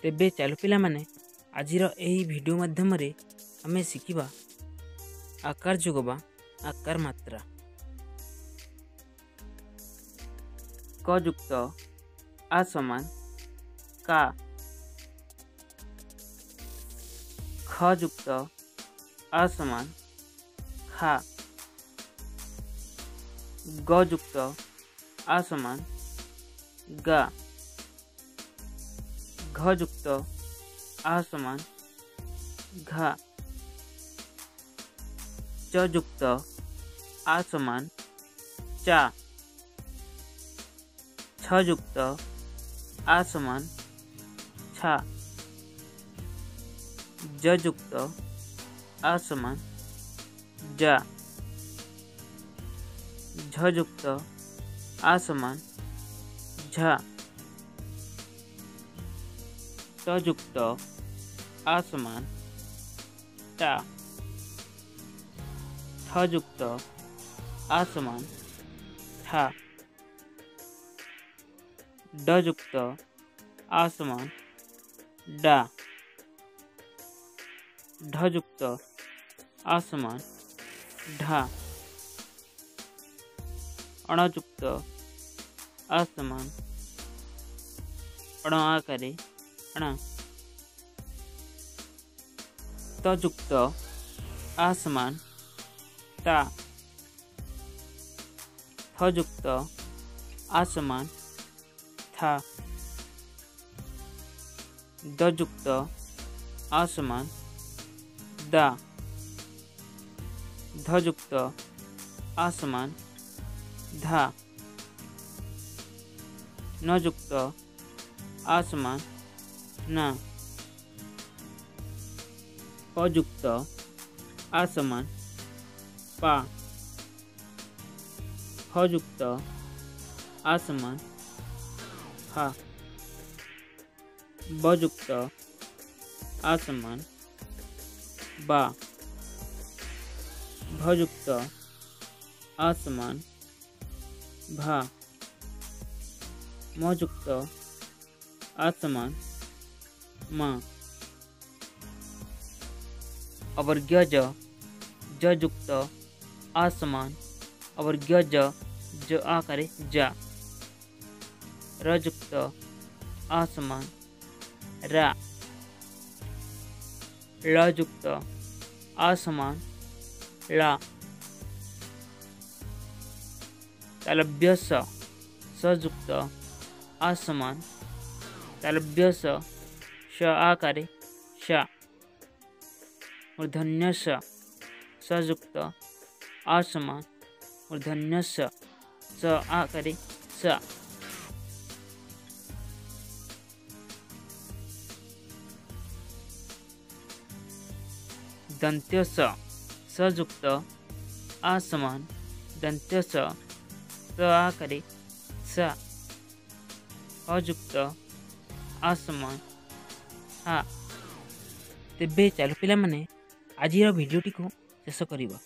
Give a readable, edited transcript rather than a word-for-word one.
तेबे चलो पिलामाने आजिर एही वीडियो माध्यम रे आमे शिखिबा आकार जोग बा आकार मात्रा। क युक्त आ समान का, ख युक्त आ समान खा, ग युक्त आ समान गा, घ युक्त आ समान घा, च युक्त आ समान चा, छ युक्त आ समान छा, ज युक्त आ समान जा, झ युक्त आ समान झा, ट युक्त आ समान टा, ठ युक्त आ समान ठा, ड युक्त आ समान डा, ढ युक्त आ समान ढा, अण युक्त आ समान अण आकारे अण, त युक्त आ समान ता, थ युक्त आ समान था, द युक्त आ समान दा, ध युक्त आ समान धा, न युक्त आ समान ना, प युक्त आ समान पा, फ युक्त आ समान फा, ब युक्त आ समान बा, भ युक्त आ समान भा, म युक्त आ समान माँ। अवर्ग्य ज युक्त आ समान अवर्ग्य ज आकारे जा, र युक्त आ समान रा, ल युक्त आ समान ला, तालव्य स युक्त आ समान तालव्य स आकारे शा, मूर्धन्य स युक्त आ समान मूर्धन्य स आकारे सा, दंत्य स युक्त आ समान दंत्य स आकारे सा, अयुक्त आ समान हा। तेबे चलो पिला माने आजिर वीडियोटी को शेष करिबा।